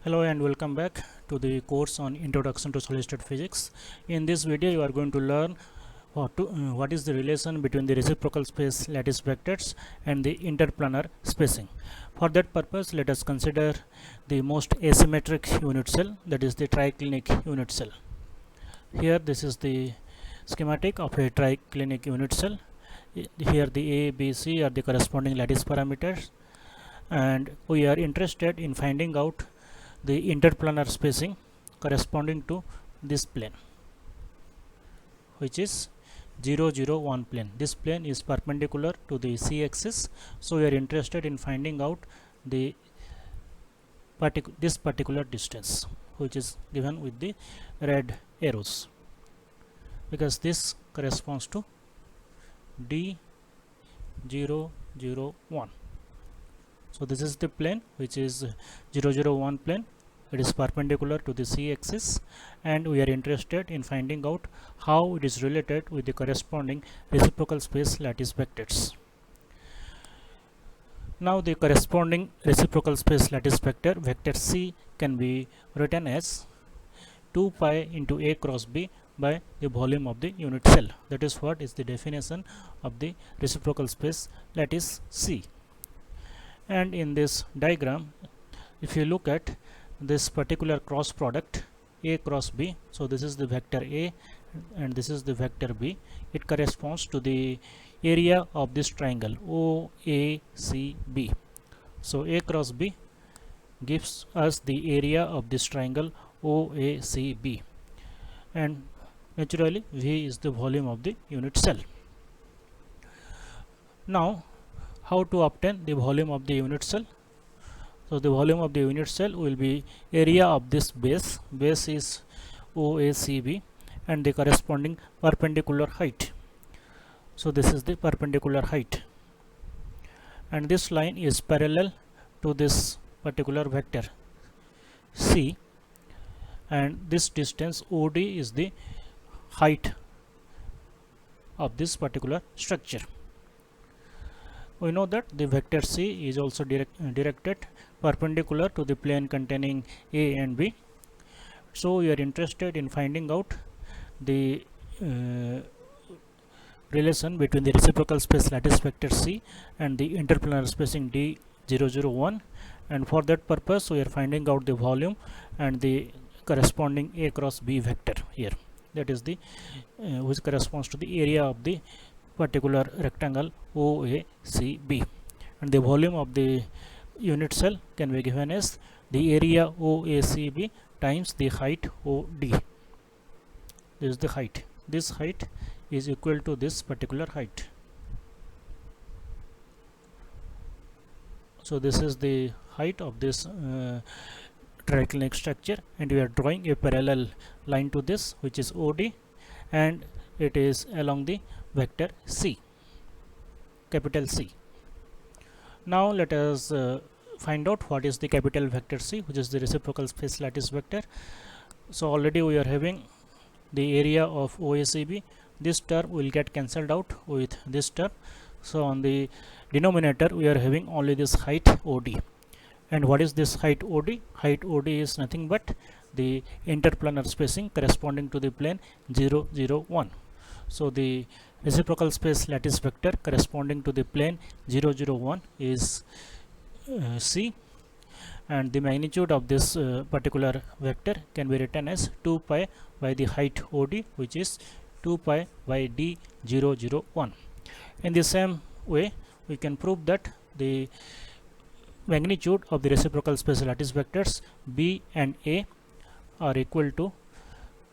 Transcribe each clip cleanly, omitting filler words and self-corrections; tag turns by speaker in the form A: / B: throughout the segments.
A: Hello and welcome back to the course on Introduction to Solid State Physics. In this video you are going to learn what is the relation between the reciprocal space lattice vectors and the interplanar spacing. For that purpose, let us consider the most asymmetric unit cell, that is the triclinic unit cell. Here this is the schematic of a triclinic unit cell. Here the A, B, C are the corresponding lattice parameters, and we are interested in finding out the interplanar spacing corresponding to this plane, which is 0, 0, 1 plane. This plane is perpendicular to the C axis, so we are interested in finding out the this particular distance, which is given with the red arrows, because this corresponds to D 0, 0, 1. So this is the plane which is 0, 0, 1 plane. It is perpendicular to the C axis, and we are interested in finding out how it is related with the corresponding reciprocal space lattice vectors. Now the corresponding reciprocal space lattice vector C, can be written as 2 pi into A cross B by the volume of the unit cell. That is what is the definition of the reciprocal space lattice C. And in this diagram, if you look at this particular cross product A cross B, so this is the vector A and this is the vector B. It corresponds to the area of this triangle OACB. So A cross B gives us the area of this triangle OACB, and naturally V is the volume of the unit cell. Now, how to obtain the volume of the unit cell? So the volume of the unit cell will be area of this base. Base is OACB and the corresponding perpendicular height. So this is the perpendicular height, and this line is parallel to this particular vector C, and this distance OD is the height of this particular structure. We know that the vector C is also directed perpendicular to the plane containing A and B. So we are interested in finding out the relation between the reciprocal space lattice vector C and the interplanar spacing D 0, 0, 1, and for that purpose we are finding out the volume and the corresponding A cross B vector here, that is the which corresponds to the area of the particular rectangle OACB, and the volume of the unit cell can be given as the area OACB times the height OD. This is the height. This height is equal to this particular height. So this is the height of this triclinic structure, and we are drawing a parallel line to this, which is OD, and it is along the vector C, capital C. Now let us find out what is the capital vector C, which is the reciprocal space lattice vector. So already we are having the area of OACB. This term will get cancelled out with this term. So on the denominator we are having only this height OD. And what is this height OD? Height OD is nothing but the interplanar spacing corresponding to the plane 0, 0, 1. So the reciprocal space lattice vector corresponding to the plane 0, 0, 1 is C, and the magnitude of this particular vector can be written as 2 pi by the height OD, which is 2 pi by D 0, 0, 1. In the same way, we can prove that the magnitude of the reciprocal space lattice vectors B and A are equal to,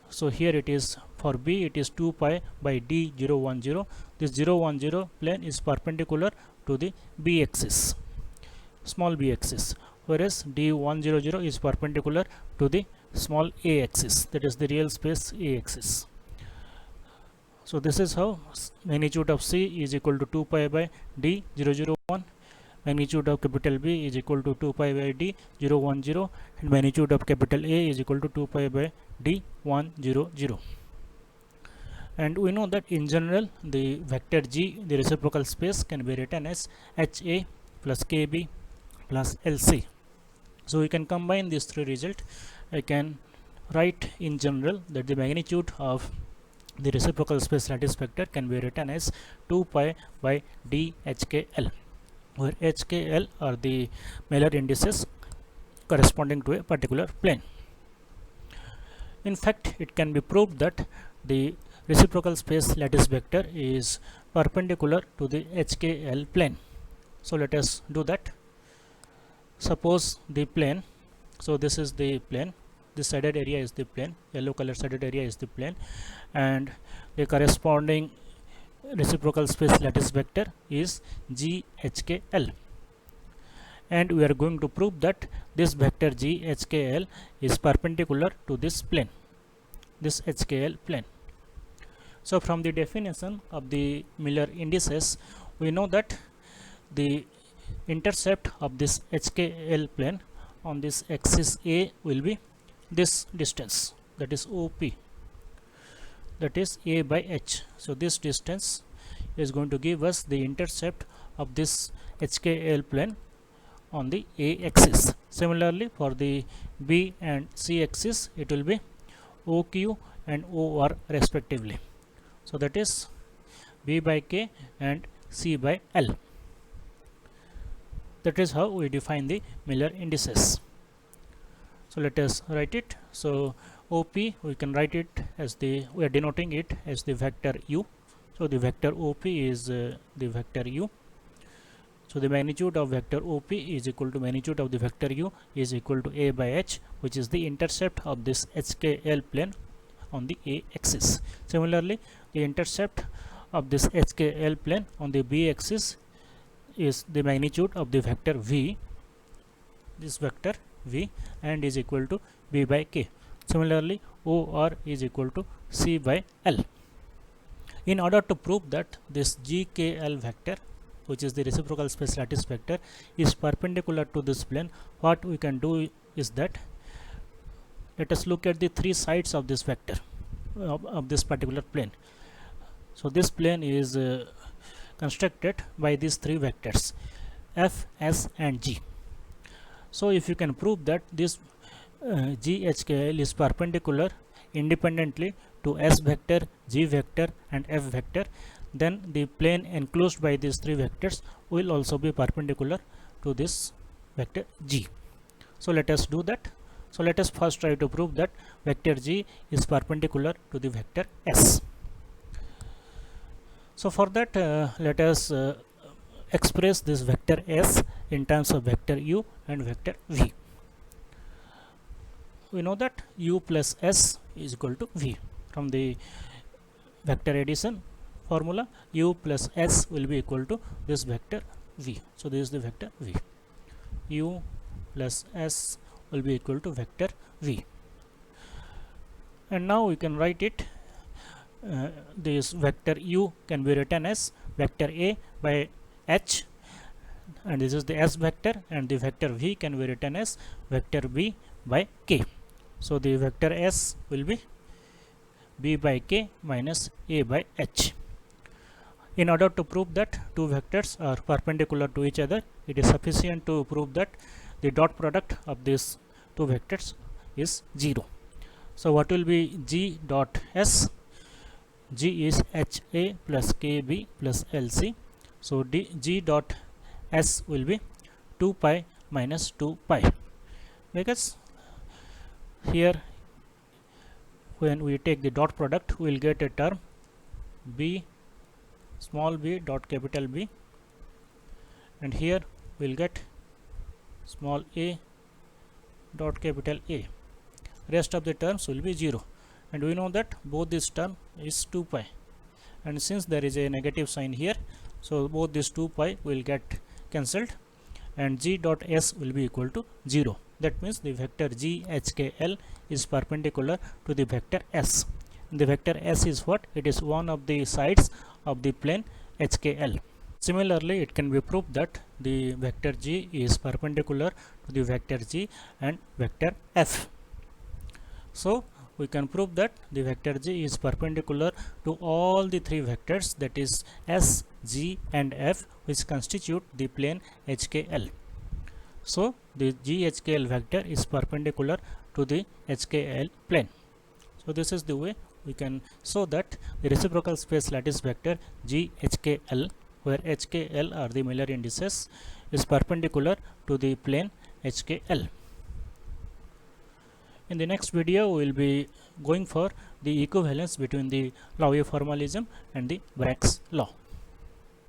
A: so here it is for B it is 2 pi by D 0, 1, 0. This 0, 1, 0 plane is perpendicular to the B axis, small b axis, whereas D 1, 0, 0 is perpendicular to the small a axis, that is the real space A axis. So this is how magnitude of C is equal to 2 pi by D 0, 0, 1. Magnitude of capital B is equal to 2 pi by D 0, 1, 0, and magnitude of capital A is equal to 2 pi by D 1, 0, 0. And we know that in general the vector G, the reciprocal space, can be written as HA plus KB plus LC. So we can combine these three results. I can write in general that the magnitude of the reciprocal space lattice vector can be written as 2 pi by d hkl, where hkl are the Miller indices corresponding to a particular plane. In fact, it can be proved that the reciprocal space lattice vector is perpendicular to the hkl plane. So let us do that. Suppose the plane, so this is the plane, this shaded area is the plane, yellow color shaded area is the plane, and the corresponding reciprocal space lattice vector is GHKL, and we are going to prove that this vector GHKL is perpendicular to this plane, this HKL plane. So from the definition of the Miller indices, we know that the intercept of this HKL plane on this axis A will be this distance, that is OP, that is A by H. So this distance is going to give us the intercept of this HKL plane on the A axis. Similarly, for the B and C axis, it will be OQ and OR respectively. So that is B by K and C by L. That is how we define the Miller indices. So let us write it. So OP, we can write it as we are denoting it as the vector U. So the vector OP is the vector U. So the magnitude of vector OP is equal to magnitude of the vector U is equal to A by H, which is the intercept of this HKL plane on the A axis. Similarly, the intercept of this HKL plane on the B axis is the magnitude of the vector V, this vector V, and is equal to B by K. Similarly, OR is equal to C by L. In order to prove that this GKL vector, which is the reciprocal space lattice vector, is perpendicular to this plane, what we can do is that let us look at the three sides of this vector of this particular plane. So this plane is constructed by these three vectors F, S and G. So if you can prove that this GHKL is perpendicular independently to S vector, G vector and F vector, then the plane enclosed by these three vectors will also be perpendicular to this vector G. So let us do that. So let us first try to prove that vector G is perpendicular to the vector S. So for that, let us express this vector S in terms of vector U and vector V. We know that U plus S is equal to V. From the vector addition formula, U plus S will be equal to this vector V. So this is the vector V. U plus S will be equal to vector V. And now we can write it. This vector U can be written as vector A by H, and this is the S vector, and the vector V can be written as vector B by K. So the vector S will be B by K minus A by H. In order to prove that two vectors are perpendicular to each other, it is sufficient to prove that the dot product of these two vectors is 0. So what will be G dot S? G is HA plus KB plus LC. So G dot S will be 2 pi minus 2 pi, because here when we take the dot product we will get a term B small b dot capital B, and here we will get small a dot capital A. Rest of the terms will be 0, and we know that both this term is 2 pi, and since there is a negative sign here, so both these 2 pi will get cancelled and G dot S will be equal to 0. That means the vector GHKL is perpendicular to the vector S. The vector S is what? It is one of the sides of the plane HKL. Similarly, it can be proved that the vector G is perpendicular to the vector G and vector F. So we can prove that the vector G is perpendicular to all the three vectors, that is S, G and F, which constitute the plane HKL. So the GHKL vector is perpendicular to the HKL plane. So this is the way we can show that the reciprocal space lattice vector GHKL, where HKL are the Miller indices, is perpendicular to the plane HKL. In the next video we will be going for the equivalence between the Laue formalism and the Bragg's law.